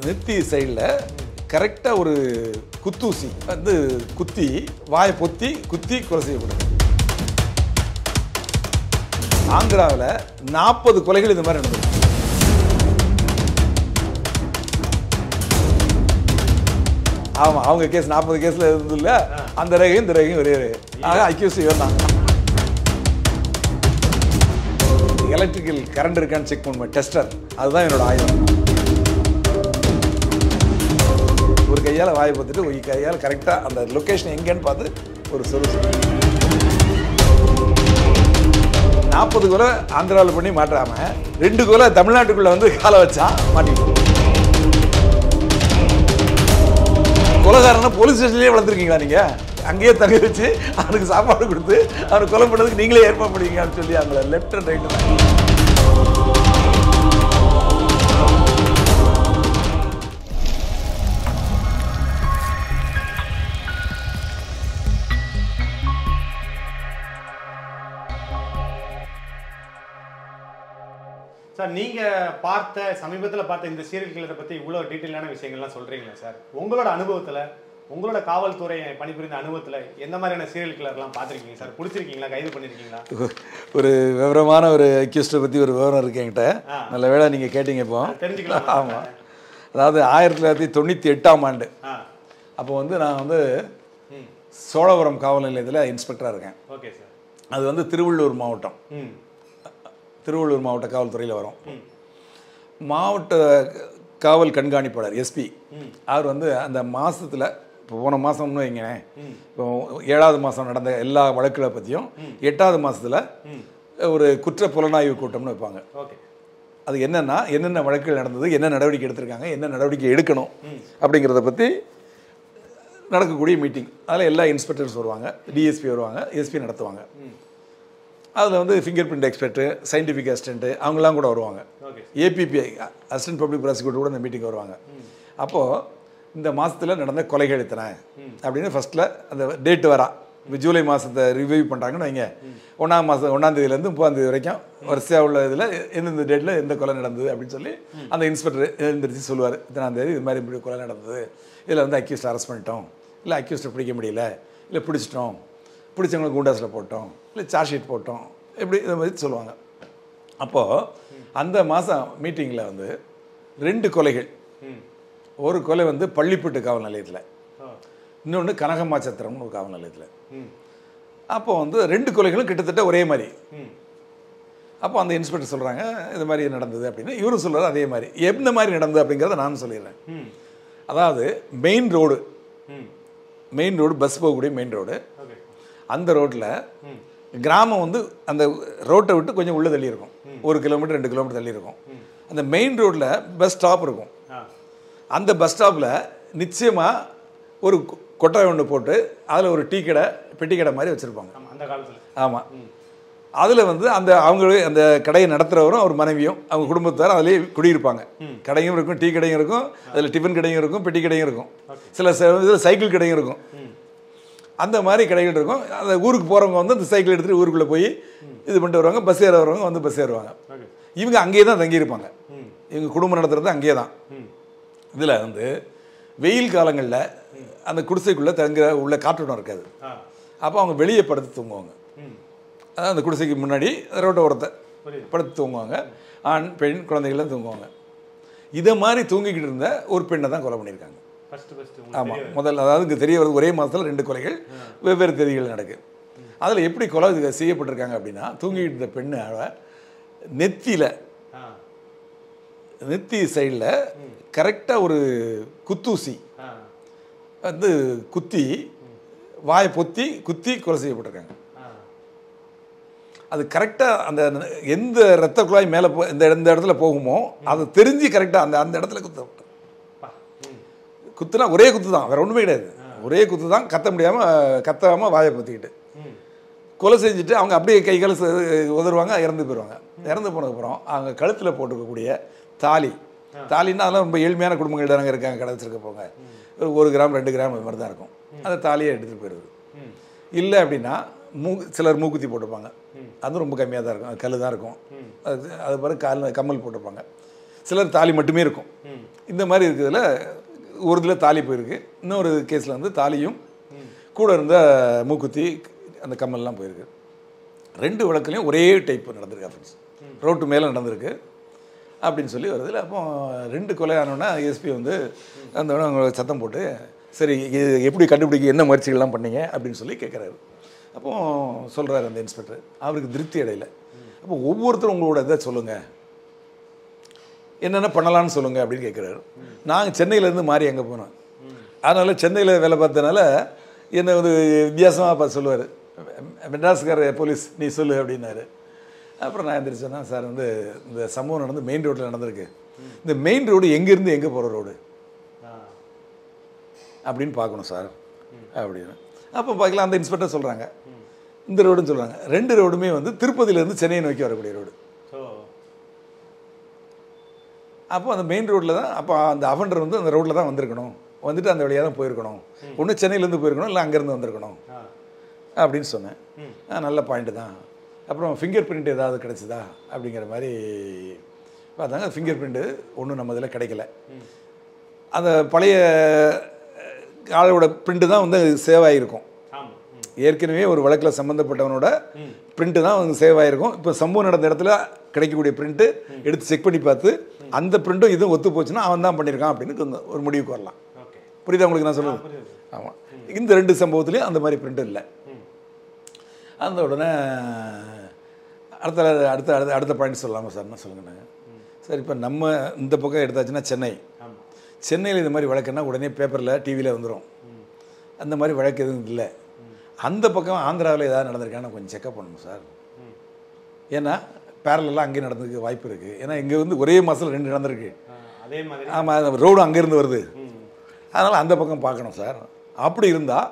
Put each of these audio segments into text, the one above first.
நெத்தி சைடில் கரெக்டாக ஒரு குத்தூசி வந்து குத்தி வாயை பொத்தி குத்தி கொலை செய்யப்படுது. ஆந்திராவில் 40 கொலைகள் இந்த மாதிரி நடந்தது. ஆமாம், அவங்க கேஸ் 40 கேஸில் இருந்தது இல்லை. அந்த ரேகையும் இந்த ரேகையும் ஒரே ஆக அக்யூஸ் இவர் தான். எலக்ட்ரிக்கல் கரண்ட் இருக்கான்னு செக் பண்ணுவேன், டெஸ்டர். அதுதான் என்னோட ஆயுதம். ஒரு கையால் வாயை பார்த்துட்டு ஒரு கையால் கரெக்டாக அந்த லொக்கேஷன் எங்கேன்னு பார்த்து ஒரு சொல்யூஷன். 40 கொலை ஆந்திராவில் பண்ணி மாட்டாமல் 2 கொலை தமிழ்நாட்டுக்குள்ளே வந்து காலை வச்சா மாட்டிக்கிட்டு. கொலைகாரனை போலீஸ் ஸ்டேஷன்லேயே வளர்த்துருக்கீங்களா நீங்கள்? அங்கேயே தங்க வச்சு அவனுக்கு சாப்பாடு கொடுத்து அவனுக்கு கொலை பண்ணதுக்கு நீங்களே ஏற்பாடு பண்ணுவீங்கன்னு சொல்லி அவங்கள லெஃப்ட் அண்ட் ரைட்டு. சார், நீங்கள் சமீபத்தில் பார்த்த இந்த சீரியல் கில்லரை பற்றி இவ்வளோ டீட்டெயிலான விஷயங்கள்லாம் சொல்கிறீங்களா சார்? உங்களோட அனுபவத்தில், உங்களோட காவல்துறை பணிபுரிந்த அனுபவத்தில் எந்த மாதிரியான சீரியல் கில்லர்லாம் பார்த்துருக்கீங்க சார்? பிடிச்சிருக்கீங்களா? கைது பண்ணியிருக்கீங்களா? ஒரு விவரமான ஒரு அக்யூஸ்டை பற்றி ஒரு விவரம் இருக்கு என்கிட்ட. நல்ல வேளை நீங்கள் கேட்டீங்க. இப்போ தெரிஞ்சுக்கலாம். ஆமாம், அதாவது 1998ஆம் ஆண்டு அப்போ வந்து நான் வந்து சோழபுரம் காவல் நிலையத்தில் இன்ஸ்பெக்டராக இருக்கேன். Okay sir. அது வந்து திருவள்ளூர் மாவட்டம். திருவள்ளூர் மாவட்ட காவல்துறையில் வரும். மாவட்ட காவல் கண்காணிப்பாளர் எஸ்பி அவர் வந்து அந்த மாதத்தில், இப்போ போன மாதம்னு வைங்க, இப்போ 7வது மாதம் நடந்த எல்லா வழக்குகளை பற்றியும் 8வது மாதத்தில் ஒரு குற்ற புலனாய்வு கூட்டம்னு வைப்பாங்க. ஓகே. அது என்னென்னா, என்னென்ன வழக்குகள் நடந்தது, என்ன நடவடிக்கை எடுத்திருக்காங்க, என்ன நடவடிக்கை எடுக்கணும் அப்படிங்கிறத பற்றி நடக்கக்கூடிய மீட்டிங். அதில் எல்லா இன்ஸ்பெக்டர்ஸ் வருவாங்க, டிஎஸ்பி வருவாங்க, எஸ்பி நடத்துவாங்க. அதில் வந்து finger print expert, scientific assistant அவங்களாம் கூட வருவாங்க. ஏபிபிஐ அசிஸ்டன்ட் பப்ளிக் ப்ராசிக்யூட்டர் கூட இந்த மீட்டிங் வருவாங்க. அப்போது இந்த மாதத்தில் நடந்த கொலைகள் எத்தனை அப்படின்னு ஃபஸ்ட்டில் அந்த டேட்டு வரா. இப்போ ஜூலை மாதத்தை ரிவ்யூ பண்ணுறாங்கன்னு வைங்க. 1ஆம் தேதியிலேருந்து 30ஆம் தேதி வரைக்கும் வரிசையாக உள்ள இதில் எந்தெந்த டேட்டில் எந்த கொலை நடந்தது அப்படின்னு சொல்லி அந்த இன்ஸ்பெக்டர் எழுந்திரிச்சு சொல்லுவார். இத்தனாம் தேதி இது மாதிரி இப்படி கொலை நடந்தது, இதில் வந்து அக்யூஸ்ட் அரெஸ்ட் பண்ணிட்டோம், இல்லை அக்யூஸ்ட்டை பிடிக்க முடியல, இல்லை பிடிச்சிட்டோம், பிடிச்சவங்களை கூண்டாஸில் போட்டோம், இல்லை சார்ஜ் ஷீட் போட்டோம், இப்படி இதை மாதிரி சொல்லுவாங்க. அப்போது அந்த மாதம் மீட்டிங்கில் வந்து 2 கொலைகள். ஒரு கொலை வந்து பள்ளிப்பட்டு காவல் நிலையத்தில், இன்னொன்று கனகம்மாச்சத்திரம்னு ஒரு காவல் நிலையத்தில். அப்போ வந்து 2 கொலைகளும் கிட்டத்தட்ட ஒரே மாதிரி. அப்போ அந்த இன்ஸ்பெக்டர் சொல்கிறாங்க இது மாதிரி நடந்தது அப்படின்னு. இவரும் சொல்கிறார் அதே மாதிரி. எந்த மாதிரி நடந்தது அப்படிங்கிறத நானும் சொல்லிடுறேன். அதாவது மெயின் ரோடு பஸ் போகக்கூடிய மெயின் ரோடு. அந்த ரோட்டில் கிராமம் வந்து அந்த ரோட்டை விட்டு கொஞ்சம் உள்ளே தள்ளி இருக்கும். 1 கிலோமீட்டர் 2 கிலோமீட்டர் தள்ளி இருக்கும். அந்த மெயின் ரோட்டில் பஸ் ஸ்டாப் இருக்கும். அந்த பஸ் ஸ்டாப்பில் நிச்சயமாக ஒரு கொட்டாய் ஒன்று போட்டு அதில் ஒரு டீ கடை, பெட்டி கடை மாதிரி வச்சுருப்பாங்க அந்த காலத்தில். ஆமாம், அதில் வந்து அவங்களே அந்த கடையை நடத்துகிறவரும் அவர் மனைவியும் அவங்க குடும்பத்தார் அதிலே குடியிருப்பாங்க. கடையும் இருக்கும், டீ கடையும் இருக்கும், அதில் டிஃபன் கடையும் இருக்கும், பெட்டி கடையும் இருக்கும், சில இதில் சைக்கிள் கடையும் இருக்கும். அந்த மாதிரி கடைகள் இருக்கும். அந்த ஊருக்கு போகிறவங்க வந்து அந்த சைக்கிள் எடுத்துகிட்டு ஊருக்குள்ளே போய் இது பண்ணிட்டு வருவாங்க. பஸ் ஏற வரவங்க வந்து பஸ் ஏறுவாங்க. இவங்க அங்கேயே தான் தங்கியிருப்பாங்க. இவங்க குடும்பம் நடத்துறது அங்கேயே தான். இதில் வந்து வெயில் காலங்களில் அந்த குடிசைக்குள்ளே உள்ள காற்றோட்டம் இருக்காது. அப்போ அவங்க வெளியே படுத்து தூங்குவாங்க. அதாவது அந்த குடிசைக்கு முன்னாடி ரோட்டை ஓரத்தை படுத்து தூங்குவாங்க. ஆண் பெண் குழந்தைகள்லாம் தூங்குவாங்க. இதை மாதிரி தூங்கிக்கிட்டு இருந்த ஒரு பெண்ணை தான் கொலை பண்ணியிருக்காங்க. ஆமாம், முதல்ல அதாவது இங்கே தெரிய வருது ஒரே மாதத்தில் 2 கொலைகள் வெவ்வேறு தேதிகள் நடக்குது. அதில் எப்படி கொலை செய்யப்பட்டிருக்காங்க அப்படின்னா, தூங்கிட்டு இருந்த பெண்ணு நெத்தி சைடில் கரெக்டாக ஒரு குத்தூசி வந்து குத்தி வாயை பொத்தி குத்தி கொலை செய்யப்பட்டிருக்காங்க. அது கரெக்டாக அந்த எந்த இரத்த குழாய் மேலே எந்த இடத்துல போகுமோ அதை தெரிஞ்சு கரெக்டாக அந்த இடத்துல குத்துனா ஒரே குத்து தான், வேறு ஒன்றுமே கிடையாது. ஒரே குத்து தான், கத்தாமல் வாயை பொத்திக்கிட்டு கொலை செஞ்சுட்டு அவங்க அப்படியே கை கால் உதறுவாங்க, இறந்து போயிடுவாங்க. இறந்து போனதுக்கப்புறம் அவங்க கழுத்தில் போட்டுக்கக்கூடிய தாலின்னா அதெல்லாம் ரொம்ப ஏழ்மையான குடும்பங்கள் தானங்க இருக்காங்க. கடை வச்சுருக்க போங்க, ஒரு 1 கிராம் 2 கிராம் அது மாதிரி தான் இருக்கும். அந்த தாலியை எடுத்துகிட்டு போயிடுது. இல்லை அப்படின்னா சிலர் மூக்குத்தி போட்டுப்பாங்க, அதுவும் ரொம்ப கம்மியாக தான் இருக்கும், கல் தான் இருக்கும். அது பிறகு கம்மல் போட்டுருப்பாங்க. சிலர் தாலி மட்டுமே இருக்கும். இந்த மாதிரி இருக்கிறதுல ஒரு இதில் தாலி போயிருக்கு, இன்னொரு கேஸில் வந்து தாலியும் கூட இருந்த மூக்குத்தி அந்த கம்மல்லாம் போயிருக்கு. 2 வழக்குலையும் ஒரே டைப் நடந்திருக்கு அஃபென்ஸ், ரோட்டு மேலே நடந்திருக்கு அப்படின்னு சொல்லி வருது. அப்போ 2 கொலை ஆனோன்னா எஸ்பி வந்து அந்த அவங்க சத்தம் போட்டு சரி இது எப்படி கண்டுபிடிக்க என்ன முயற்சிகள்லாம் பண்ணீங்க அப்படின்னு சொல்லி கேட்குறாரு. அப்போ சொல்கிறாரு அந்த இன்ஸ்பெக்டர், அவருக்கு திருப்தி அடையல. அப்போ ஒவ்வொருத்தரும் உங்களோட இதை சொல்லுங்கள், என்னென்ன பண்ணலான்னு சொல்லுங்கள் அப்படின்னு கேட்குறாரு. நாங்கள் சென்னையிலேருந்து மாறி அங்கே போனோம், அதனால் சென்னையில் வேலை பார்த்ததுனால என்னை வந்து வித்தியாசமாக பார்த்து சொல்லுவார், மெட்ராஸ்கார போலீஸ் நீ சொல்லு அப்படின்னாரு. அப்புறம் நான் எந்திரிச்சேன்னா, சார் வந்து இந்த சம்பவம் நடந்து மெயின் ரோட்டில் நடந்திருக்கு, இந்த மெயின் ரோடு எங்கேருந்து எங்கே போகிற ரோடு அப்படின்னு பார்க்கணும் சார் அப்படின்னு. அப்போ பார்க்கலாம், அந்த இன்ஸ்பெக்டர் சொல்கிறாங்க இந்த ரோடுன்னு சொல்கிறாங்க. 2 ரோடுமே வந்து திருப்பதியிலேருந்து சென்னையை நோக்கி வரக்கூடிய ரோடு. அப்போ அந்த மெயின் ரோட்டில் தான், அப்போ அந்த அஃபெண்டர் வந்து அந்த ரோட்டில் தான் வந்திருக்கணும், வந்துட்டு அந்த வழியாக தான் போயிருக்கணும், ஒன்று சென்னையிலேருந்து போயிருக்கணும் இல்லை அங்கேருந்து வந்திருக்கணும் அப்படின்னு சொன்னேன். நல்ல பாயிண்ட்டு தான். அப்புறம் ஃபிங்கர் பிரிண்ட் ஏதாவது கிடச்சிதா அப்படிங்கிற மாதிரி பார்த்தாங்க. ஃபிங்கர் பிரிண்ட்டு ஒன்றும் நம்ம இதில் கிடைக்கல. அந்த பழைய ஆளோட பிரிண்ட்டு தான் வந்து சேவ் ஆகிருக்கும். ஏற்கனவே ஒரு வழக்கில் சம்மந்தப்பட்டவனோட பிரிண்ட்டு தான் வந்து சேவ் ஆகிருக்கும். இப்போ சம்பவம் நடந்த இடத்துல கிடைக்கக்கூடிய பிரிண்ட்டு எடுத்து செக் பண்ணி பார்த்து அந்த பிரிண்ட்டும் இதுவும் ஒத்து போச்சுன்னா அவன் தான் பண்ணியிருக்கான் அப்படின்னு ஒரு முடிவுக்கு வரலாம். புரியுதா உங்களுக்கு நான் சொல்லுவேன்? ஆமாம், இந்த 2 சம்பவத்துலேயும் அந்த மாதிரி பிரிண்ட்டும் இல்லை. அந்த உடனே அடுத்த பாயிண்ட் சொல்லலாமா சார்? என்ன சொல்லுங்கண்ணா சார்? இப்போ நம்ம இந்த பக்கம் எடுத்தாச்சுன்னா சென்னையில் இது மாதிரி வழக்குன்னா உடனே பேப்பரில் டிவியில் வந்துடும். அந்த மாதிரி வழக்கு எதுவும் இல்லை. அந்த பக்கம் ஆந்திராவில் ஏதாவது நடந்திருக்கான்னு கொஞ்சம் செக்அப் பண்ணணும் சார். ஏன்னா பேரலெல்லாம் அங்கேயே நடந்துக்க வாய்ப்பு இருக்குது. ஏன்னா இங்கே வந்து ஒரே மாதத்தில் 2 நடந்திருக்கு. ஆமாம், ரோடு அங்கேருந்து வருது, அதனால் அந்த பக்கம் பார்க்கணும் சார். அப்படி இருந்தால்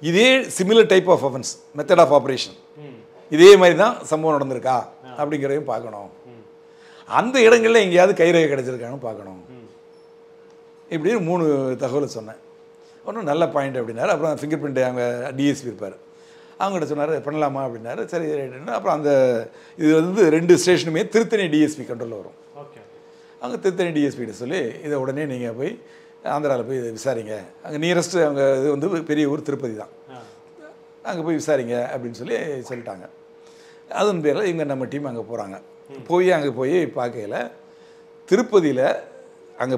இதே similar type of offence, method of operation இதே மாதிரி தான் சம்பவம் நடந்திருக்கா அப்படிங்கிறதையும் பார்க்கணும். அந்த இடங்களில் எங்கேயாவது கைரேகை கிடச்சிருக்கான்னு பார்க்கணும். இப்படி 3 தகவல் சொன்னேன். ஒன்றும் நல்ல பாயிண்ட் அப்படின்னாரு. அப்புறம் ஃபிங்கர் பிரிண்ட் அவங்க டிஎஸ்பி இருப்பார், அவங்ககிட்ட சொன்னார் பண்ணலாமா அப்படின்னாரு. சரி ரைட்டுன்னு. அப்புறம் அந்த இது வந்து 2 ஸ்டேஷனுமே திருத்தணி டிஎஸ்பி கண்ட்ரோலில் வரும். அவங்க திருத்தணி டிஎஸ்பிகிட்ட சொல்லி இதை உடனே நீங்கள் போய் ஆந்திராவில் போய் இதை விசாரிங்க, அங்கே நியரஸ்ட்டு அவங்க இது வந்து பெரிய ஊர் திருப்பதி தான், அங்கே போய் விசாரிங்க அப்படின்னு சொல்லிட்டாங்க. அதன் பேரில் இவங்க நம்ம டீம் அங்கே போகிறாங்க. அங்கே போய் பார்க்கையில் திருப்பதியில் அங்கே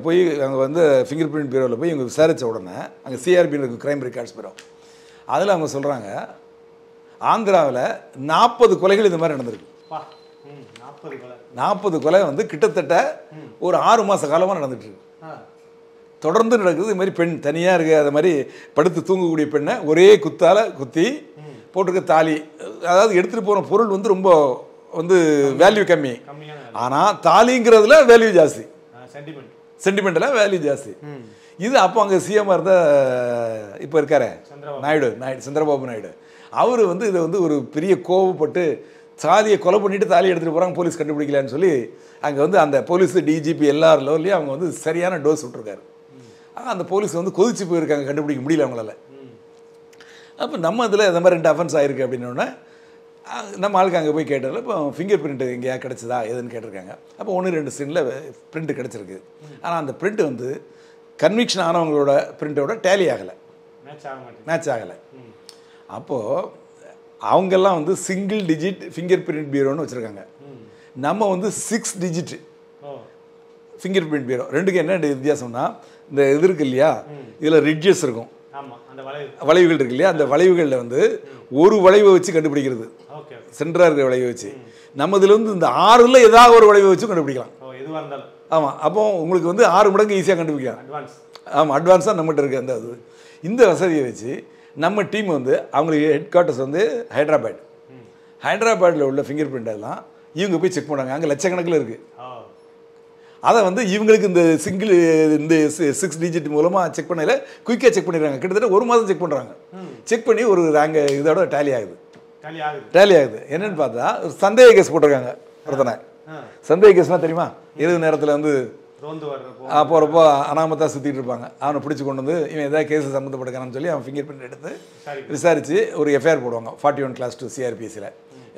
வந்து ஃபிங்கர் பிரிண்ட் பியூரோவில் போய் இவங்க விசாரித்த உடனே அங்கே சிஆர்பின்னு இருக்குது, க்ரைம் ரெக்கார்ட்ஸ் பியூரோ. அதில் அவங்க சொல்கிறாங்க ஆந்திராவில் 40 கொலைகள் இந்த மாதிரி நடந்திருக்கு. 40 கொலை வந்து கிட்டத்தட்ட ஒரு 6 மாத காலமாக நடந்துட்டுருக்கு, தொடர்ந்து நடக்குது. இது மாதிரி பெண் தனியாக இருக்குது, அது மாதிரி படுத்து தூங்கக்கூடிய பெண்ணை ஒரே குத்தால் குத்தி போட்டிருக்க தாலி, அதாவது எடுத்துகிட்டு போகிற பொருள் வந்து ரொம்ப வந்து வேல்யூ கம்மி, ஆனால் தாலிங்கிறதுல வேல்யூ ஜாஸ்தி, சென்டிமெண்டலாக வேல்யூ ஜாஸ்தி. இது அப்போ அங்கே சிஎம்மாக இருந்த இப்போ இருக்காரு சந்திரபாபு நாயுடு, அவர் வந்து இதை வந்து ஒரு பெரிய கோவப்பட்டு தாலியை கொலை பண்ணிவிட்டு தாலியை எடுத்துகிட்டு போகிறாங்க, போலீஸ் கண்டுபிடிக்கலான்னு சொல்லி அங்கே வந்து அந்த போலீஸ் டிஜிபி எல்லார் லெவல்லையும் அவங்க வந்து சரியான டோஸ் விட்டுருக்காரு. அந்த போலீஸ் வந்து கொதிச்சு போயிருக்காங்க, கண்டுபிடிக்க முடியல அவங்களால. அப்போ நம்ம இதில் இந்த மாதிரி 2 அஃபென்ஸ் ஆகிருக்கு அப்படின்னோடனே நம்ம ஆளுக்கு அங்கே போய் கேட்டதில் இப்போ ஃபிங்கர் பிரிண்ட்டு எங்கேயா கிடச்சிதா எதுன்னு கேட்டிருக்காங்க. அப்போ 1-2 ஸ்க்ரீனில் பிரிண்ட்டு கிடச்சிருக்கு. ஆனால் அந்த பிரிண்ட்டு வந்து கன்விக்ஷன் ஆனவங்களோட பிரிண்ட்டோட டேலி ஆகலை, மேட்ச் ஆகலை. அப்போது அவங்கெல்லாம் வந்து சிங்கிள் டிஜிட் ஃபிங்கர் பிரிண்ட் பியூரோன்னு வச்சுருக்காங்க. நம்ம வந்து 6 டிஜிட் ஃபிங்கர் பிரிண்ட் பியூரோ. ரெண்டுக்கு என்ன வித்தியாசம்னா, இந்த இது இருக்கு இல்லையா, இதில் ரிட்ஜஸ் இருக்கும், வளைவுகள் இருக்கு இல்லையா, அந்த வளைவுகளில் வந்து ஒரு வளைவை வச்சு கண்டுபிடிக்கிறது, சென்டராக இருக்கிற வளைவை வச்சு. நம்ம இதில் வந்து இந்த 6ல் ஏதாவது ஒரு வளைவை வச்சு கண்டுபிடிக்கலாம். ஆமாம், அப்போ உங்களுக்கு வந்து 6 மடங்கு ஈஸியாக கண்டுபிடிக்கலாம். ஆமாம், அட்வான்ஸாக நம்மகிட்ட இருக்குது அந்த இது. இந்த வசதியை வச்சு நம்ம டீம் வந்து அவங்களுக்கு ஹெட் குவார்ட்டர்ஸ் வந்து ஹைதராபாத்தில் உள்ள ஃபிங்கர் பிரிண்ட் எல்லாம் இவங்க போய் செக் பண்ணுறாங்க. அங்கே லட்சக்கணக்கில் இருக்குது. அதை வந்து இவங்களுக்கு இந்த இந்த 6 டிஜிட் மூலமாக செக் பண்ணல குயிக்காக செக் பண்ணிடுறாங்க. கிட்டத்தட்ட 1 மாதம் செக் பண்ணுறாங்க. செக் பண்ணி ஒரு ரேங்க் இதோட டேலி ஆகுது. என்னன்னு பார்த்தா சந்தேக கேஸ் போட்டிருக்காங்க ஒருத்தனை. சந்தேக கேஸ்னால் தெரியுமா, இரவு நேரத்தில் வந்து போகிறப்போ அனாமத்தாக சுற்றிட்டு இருப்பாங்க. அவனை பிடிச்சி கொண்டு வந்து இவன் எதாவது கேஸு சம்மந்தப்பட்டிருக்கான்னு சொல்லி அவன் ஃபிங்கர் பிரிண்ட் எடுத்து விசாரித்து ஒரு எஃப்ஐஆர் போடுவாங்க. 41/2 CRPCயில்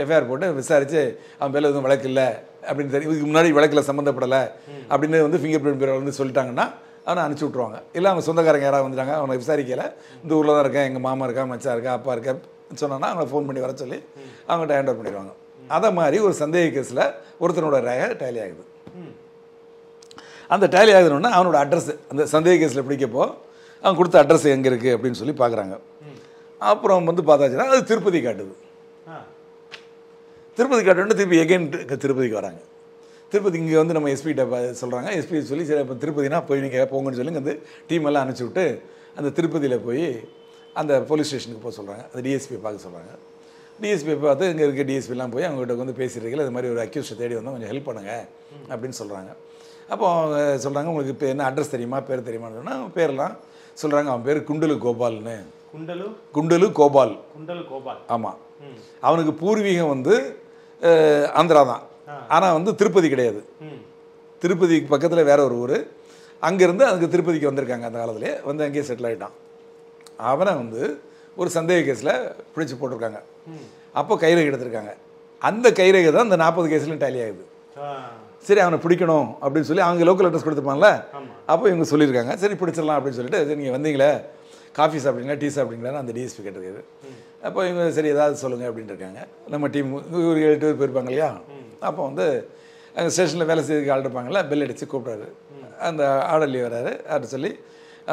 எஃப்ஐஆர் போட்டு விசாரித்து அவன் பேரில் எதுவும் வழக்கு இல்லை அப்படின்னு தெரியும், இதுக்கு முன்னாடி வழக்கில் சம்மந்தப்படலை அப்படின்னு வந்து ஃபிங்கர் பிரிண்ட் பியூரோ வந்து சொல்லிட்டாங்கன்னா அவனை அனுப்பிச்சி விட்ருவாங்க. இல்லை அவங்க சொந்தக்காரங்க யாராவது வந்துட்டாங்க, அவனை விசாரிக்கலை, இந்த ஊரில் தான் இருக்கேன், எங்கள் மாமா இருக்கா, மச்சா இருக்கா, அப்பா இருக்கா சொன்னான்னா அவங்கள ஃபோன் பண்ணி வர சொல்லி அவங்கள்ட்ட ஹேண்ட் ஓவர் பண்ணிடுவாங்க. அதை மாதிரி ஒரு சந்தேக கேஸில் ஒருத்தனோட ரேகை டேலி ஆகுது. அந்த டேலி ஆகுதுன்னா அவனோட அட்ரஸ் அந்த சந்தேக கேஸில் பிடிக்கப்போ அவன் கொடுத்த அட்ரஸ் எங்கே இருக்குது அப்படின்னு சொல்லி பார்க்குறாங்க. அப்புறம் வந்து பார்த்தாச்சுன்னா அது திருப்பதி காட்டுது. திருப்பதி காட்டுன்னு திருப்பி எகைன் திருப்பதிக்கு வராங்க. திருப்பதி இங்கே வந்து நம்ம எஸ்பிகிட்ட சொல்கிறாங்க. எஸ்பி சொல்லி சரி இப்போ திருப்பதினா போய் நீங்கள் போங்கன்னு சொல்லி இங்கே வந்து டீம் எல்லாம் அனுப்பிச்சி விட்டு அந்த திருப்பதியில் போய் அந்த போலீஸ் ஸ்டேஷனுக்கு போக சொல்கிறாங்க. அந்த டிஎஸ்பியை பார்க்க சொல்கிறாங்க. டிஎஸ்பியை பார்த்து இங்கே இருக்க டிஎஸ்பிலாம் போய் அவங்ககிட்ட வந்து பேசியிருக்கீங்க, அது மாதிரி ஒரு அக்யூஸ்ட்டை தேடி வந்தால் கொஞ்சம் ஹெல்ப் பண்ணுங்கள் அப்படின்னு சொல்கிறாங்க. அப்போ அவங்க சொல்கிறாங்க உங்களுக்கு இப்போ என்ன அட்ரஸ் தெரியுமா, பேர் தெரியுமான்னு சொன்னால் பேரெலாம் சொல்கிறாங்க. அவன் பேர் குண்டலு கோபால்னு. குண்டலு கோபால். ஆமாம். அவனுக்கு பூர்வீகம் வந்து ஆந்திரா தான், ஆனால் வந்து திருப்பதி கிடையாது. திருப்பதிக்கு பக்கத்தில் வேற ஒரு ஊர். அங்கேருந்து அதுக்கு திருப்பதிக்கு வந்திருக்காங்க. அந்த காலத்திலே வந்து அங்கேயே செட்டில் ஆகிட்டான். அவனை வந்து ஒரு சந்தேக கேஸில் பிடிச்சி போட்டிருக்காங்க. அப்போ கைரேகை எடுத்திருக்காங்க. அந்த கைரேகை தான் இந்த 40 கேஸ்லையும் டேலி ஆகுது. சரி அவனை பிடிக்கணும் அப்படின்னு சொல்லி அவங்க லோக்கல் அட்ரஸ் கொடுத்துருப்பாங்கல்ல, அப்போ இவங்க சொல்லியிருக்காங்க சரி பிடிச்சிடலாம் அப்படின்னு சொல்லிட்டு சரி நீங்கள் வந்தீங்களே காஃபி சாப்பிட்டீங்களா டீ சாப்பிட்டீங்களான்னு அந்த டிஎஸ்பி கேட்டிருக்காரு. அப்போ இவங்க சரி ஏதாவது சொல்லுங்கள் அப்படின்ட்டு இருக்காங்க. நம்ம டீம் ஒரு 7 பேர் போயிருப்பாங்க இல்லையா. அப்போ வந்து அங்கே ஸ்டேஷனில் வேலை செய்யறதுக்கு ஆள் இருப்பாங்கல்ல, பெல் அடித்து கூப்பிட்றாரு. அந்த ஆர்டர்லி வராரு. அவர்கிட்ட சொல்லி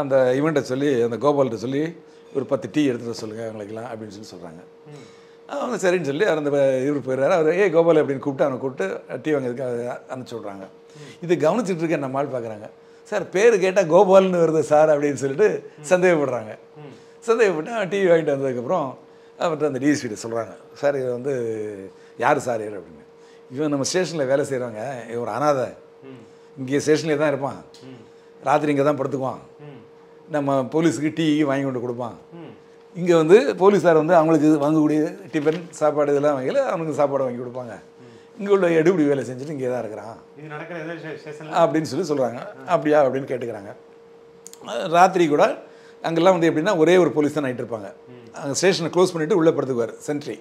அந்த இவன்ட்ட சொல்லி அந்த கோபால்கிட்ட சொல்லி ஒரு 10 டீ எடுத்துகிட்டு சொல்லுங்கள் அவங்களுக்குலாம் அப்படின்னு சொல்லி சொல்கிறாங்க. அவங்க சரின்னு சொல்லி அந்த இவர் போயிடுறாரு. அவர் கோபால் அப்படின்னு கூப்பிட்டு அவனை கூப்பிட்டு டீ வாங்கிறதுக்கு அனுப்பிச்சி விட்றாங்க. இது கவனிச்சுட்டு இருக்க நம்ம ஆள் பார்க்குறாங்க. சார் பேர் கேட்டால் கோபால்னு வருது சார் அப்படின்னு சொல்லிட்டு சந்தேகப்படுறாங்க. சந்தேகப்பட்டு டீ வாங்கிட்டு வந்ததுக்கப்புறம் அவர்கிட்ட அந்த டிஎஸ்பிகிட்ட சொல்கிறாங்க. சார் இது வந்து யார் சார் இவர் அப்படின்னு. இவன் நம்ம ஸ்டேஷனில் வேலை செய்கிறவங்க, இவன் ஒரு அனாதை, இங்கே ஸ்டேஷன்லேயே தான் இருப்பான், ராத்திரி இங்கே தான் படுத்துக்குவான், நம்ம போலீஸுக்கு டீ வாங்கி கொண்டு கொடுப்பான். இங்கே வந்து போலீஸார் வந்து அவங்களுக்கு வாங்கக்கூடிய டிஃபன் சாப்பாடு இதெல்லாம் வாங்கல அவனுக்கு சாப்பாடு வாங்கி கொடுப்பாங்க. இங்கே உள்ள எடுபடி வேலை செஞ்சுட்டு இங்கே தான் இருக்கிறான் அப்படின்னு சொல்லி சொல்கிறாங்க. அப்படியா அப்படின்னு கேட்டுக்கிறாங்க. ராத்திரி கூட அங்கெல்லாம் வந்து எப்படின்னா ஒரே ஒரு போலீஸ் தான் நைட் இருப்பாங்க. அங்கே ஸ்டேஷனை க்ளோஸ் பண்ணிவிட்டு உள்ளே படுத்துக்குவார் சென்ட்ரி.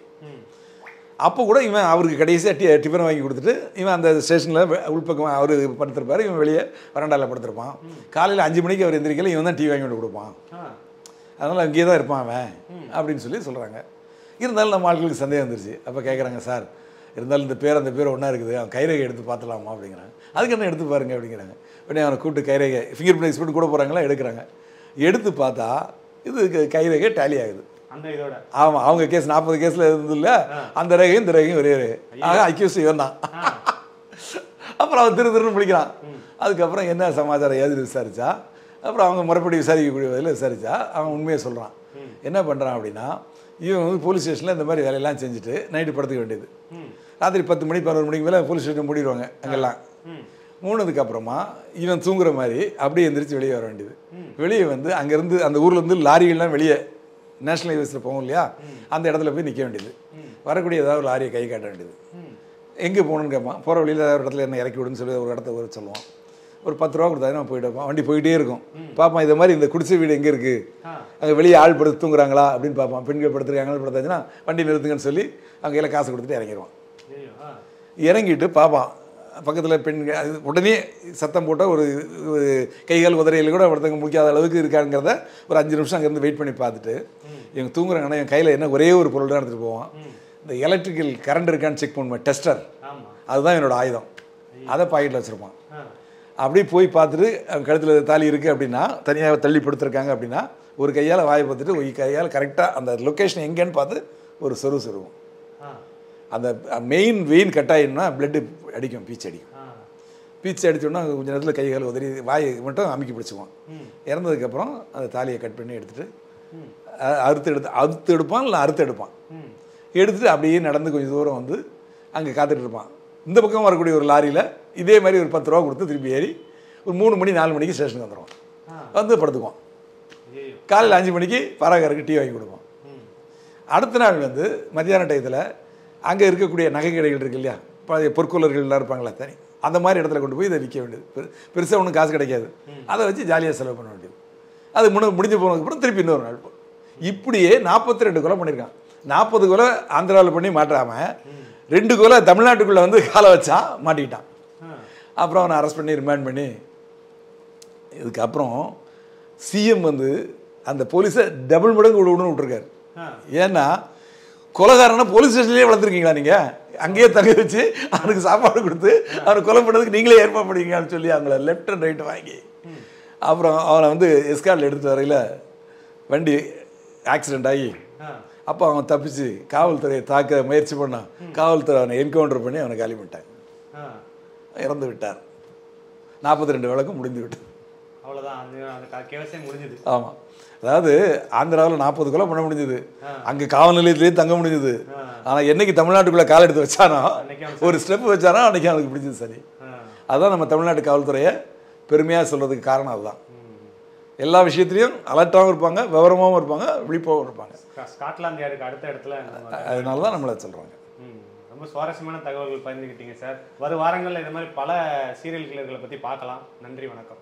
அப்போ கூட இவன் அவருக்கு கடைசியாக டிஃபன் வாங்கி கொடுத்துட்டு இவன் அந்த ஸ்டேஷனில் உள்பக்கம் அவர் படுத்திருப்பார், இவன் வெளியே வராண்டாவில் படுத்திருப்பான். காலையில் 5 மணிக்கு அவர் எந்திரிக்கல, இவன் தான் டீ வாங்கி கொண்டு கொடுப்பான். அதனால் அங்கேயே தான் இருப்பான் அவன் அப்படின்னு சொல்லி சொல்கிறாங்க. இருந்தாலும் நம்ம ஆட்களுக்கு சந்தேகம் வந்துருச்சு. அப்போ கேட்குறாங்க சார் இருந்தாலும் இந்த பேர் அந்த பேர் ஒன்றா இருக்குது, அவன் கைரேகை எடுத்து பார்த்துலாமா அப்படிங்கிறாங்க. அதுக்கு என்ன எடுத்து பாருங்க அப்படிங்கிறாங்க. உடனே அவனை கூப்பிட்டு கைரேகை ஃபிங்கர் பிரிண்ட் எக்ஸ்பர்ட் கூட போகிறாங்களா எடுக்கிறாங்க. எடுத்து பார்த்தா இது கைரேகை டேலி ஆகுது. ஆமாம், அவங்க கேஸ் 40 கேஸில் இருந்தது இல்லை, அந்த ரேகையும் இந்த ரேகையும் ஒரே ஆக அக்யூஸ் இவன் தான். அப்புறம் அவன் திருன்னு முடிக்கிறான். அதுக்கப்புறம் என்ன சமாச்சாரம் ஏது விசாரிச்சா, அப்புறம் அவங்க முறைப்படி விசாரிக்கக்கூடிய வகையில் விசாரித்தா அவன் உண்மையை சொல்கிறான். என்ன பண்ணுறான் அப்படின்னா, இவன் வந்து போலீஸ் ஸ்டேஷனில் இந்த மாதிரி வேலையெல்லாம் செஞ்சுட்டு நைட்டு படுத்துக்க வேண்டியது. ராத்திரி 10 மணி 11 மணிக்கு மேலே போலீஸ் ஸ்டேஷன் மூடிடுவாங்க அங்கெல்லாம். மூணதுக்கு அப்புறமா இவன் தூங்குற மாதிரி அப்படியே எந்திரிச்சு வெளியே வர வேண்டியது. வெளியே வந்து அங்கேருந்து அந்த ஊர்லேருந்து லாரிகள்லாம் வெளியே நேஷனல் ஹைவேஸில் போகும் இல்லையா, அந்த இடத்துல போய் நிற்க வேண்டியது. வரக்கூடிய ஏதாவது ஒரு லாரியை கை காட்ட வேண்டியது. எங்கே போகணுன்னு கேட்பான். போகிற வழியில் ஏதாவது ஒரு இடத்துல என்ன இறக்கி விடுன்னு சொல்லி ஒரு இடத்த ஒரு சொல்லுவான். ஒரு 10 ரூபா கொடுத்தாலும் அவன் போயிட்டு இருப்பான். வண்டி போயிட்டே இருக்கும். பார்ப்பான் இது மாதிரி இந்த குடிசை வீடு எங்கே இருக்குது, அங்கே வெளியே ஆள் படுத்து தூங்குறாங்களா அப்படின்னு பார்ப்பான். பெண்கள் படுத்துருக்காங்க படுத்தாச்சுன்னா வண்டி நிறுத்துங்கன்னு சொல்லி அவங்க கையில் காசு கொடுத்துட்டு இறங்கிடுவான். இறங்கிட்டு பார்ப்பான் பக்கத்தில் பெண்கள் உடனே சத்தம் போட்டால் ஒரு கைகால் உதறையில் கூட ஒருத்தவங்க முடிக்காத அளவுக்கு இருக்காங்கிறத ஒரு 5 நிமிஷம் அங்கேருந்து வெயிட் பண்ணி பார்த்துட்டு இவங்க தூங்குறாங்கன்னா என் கையில் என்ன ஒரே ஒரு பொருள் தான் எடுத்துகிட்டு போவான். இந்த எலக்ட்ரிக்கல் கரண்ட் இருக்கான்னு செக் பண்ணுவேன், டெஸ்டர், அதுதான் என்னோட ஆயுதம். அதை பாக்கெட்டில் வச்சுருப்பான். அப்படி போய் பார்த்துட்டு கழுத்தில் தாலி இருக்குது அப்படின்னா தனியாக தள்ளி படுத்துருக்காங்க அப்படின்னா ஒரு கையால் வாயை பார்த்துட்டு ஒரு கையால் கரெக்டாக அந்த லொக்கேஷன் எங்கேன்னு பார்த்து ஒரு சொருவோம். அந்த மெயின் வெயின் கட்டாயின்னா பிளட்டு அடிக்கும், பீச்சு அடிக்கும். பீச்சு அடித்தோன்னா கொஞ்சம் நேரத்தில் கைகால் உதறி வாயை மட்டும் அமுக்கி பிடிச்சிக்குவான். இறந்ததுக்கப்புறம் அந்த தாலியை கட் பண்ணி எடுத்துகிட்டு அறுத்து எடுப்பான், இல்லை அறுத்து எடுப்பான். எடுத்துகிட்டு அப்படியே நடந்து கொஞ்சம் தூரம் வந்து அங்கே காத்துட்டு இருப்பான். இந்த பக்கம் வரக்கூடிய ஒரு லாரியில் இதே மாதிரி ஒரு 10 ரூபா கொடுத்து திருப்பி ஏறி ஒரு 3 மணி 4 மணிக்கு ஸ்டேஷனுக்கு வந்துடுவான். வந்து படுத்துக்குவான். காலையில் 5 மணிக்கு பாராகாருக்கு டீ வாங்கி கொடுப்பான். அடுத்த நாள் வந்து மத்தியான டயத்தில் அங்கே இருக்கக்கூடிய நகை கடைகள் இருக்கு இல்லையா, பழைய பொற்கொள்ளர்கள்லாம் இருப்பாங்களா தனி, அந்த மாதிரி இடத்துல கொண்டு போய் இதை விற்க வேண்டியது. பெருசாக ஒன்றும் காசு கிடைக்காது. அதை வச்சு ஜாலியாக செலவு பண்ண வேண்டியது. அது முடிஞ்சு போனதுக்கப்புறம் திருப்பி இன்னொரு நாள். இப்படியே 42 கொலை பண்ணியிருக்கான். 40 கொலை ஆந்திராவில் பண்ணி மாட்டாமல் 2 கொலை தமிழ்நாட்டுக்குள்ளே வந்து காலை வச்சா மாட்டிக்கிட்டான். அப்புறம் அவனை அரெஸ்ட் பண்ணி ரிமாண்ட் பண்ணி இதுக்கப்புறம் சிஎம் வந்து அந்த போலீஸை டபுள் மடங்கு விடுன்னு விட்டுருக்காரு. ஏன்னா கொலைகாரனை போலீஸ் ஸ்டேஷன்லேயே வளர்த்துருக்கீங்களா நீங்கள், அங்கேயே தங்க வச்சு அவனுக்கு சாப்பாடு கொடுத்து அவனை கொலை பண்ணதுக்கு நீங்களே ஏற்பாடு பண்ணிக்கீங்கன்னு சொல்லி அவங்கள லெஃப்ட் அண்ட் ரைட்டு வாங்கி அப்புறம் அவனை வந்து எஸ்கார்டில் எடுத்துகிட்டு வரையில் வண்டி ஆக்சிடெண்ட் ஆகி அப்போ அவன் தப்பிச்சு காவல்துறையை தாக்க முயற்சி பண்ணான். காவல்துறை அவனை என்கவுண்டர் பண்ணி அவனை காலி பண்ணிட்டாங்க, இறந்து விட்டார். 42 வழக்கம் முடிந்து விட்டார். ஆமாம், அதாவது ஆந்திராவில் 40 கொலை பண்ண முடிஞ்சது, அங்கே காவல் நிலையத்திலேயே தங்க முடிஞ்சது. ஆனால் என்னைக்கு தமிழ்நாட்டுக்குள்ளே கால் எடுத்து வச்சானோ, ஒரு ஸ்டெப் வச்சானோ, அன்றைக்கி அவனுக்கு பிடிச்சது சரி. அதுதான் நம்ம தமிழ்நாட்டு காவல்துறையை பெருமையாக சொல்கிறதுக்கு காரணம் அதுதான். எல்லா விஷயத்துலையும் அலர்ட்டாகவும் இருப்பாங்க, விவரமாகவும் இருப்பாங்க, விழிப்பாகவும் இருப்பாங்க. ஸ்காட்லாந்து யாருக்கு அடுத்த இடத்துல அதனால தான் நம்மளை சொல்கிறாங்க. ரொம்ப சுவாரஸ்யமான தகவல்கள் பகிர்ந்துக்கிட்டீங்க சார். வரும் வாரங்களில் இந்த மாதிரி பல சீரியல் கில்லர்களை பற்றி பார்க்கலாம். நன்றி, வணக்கம்.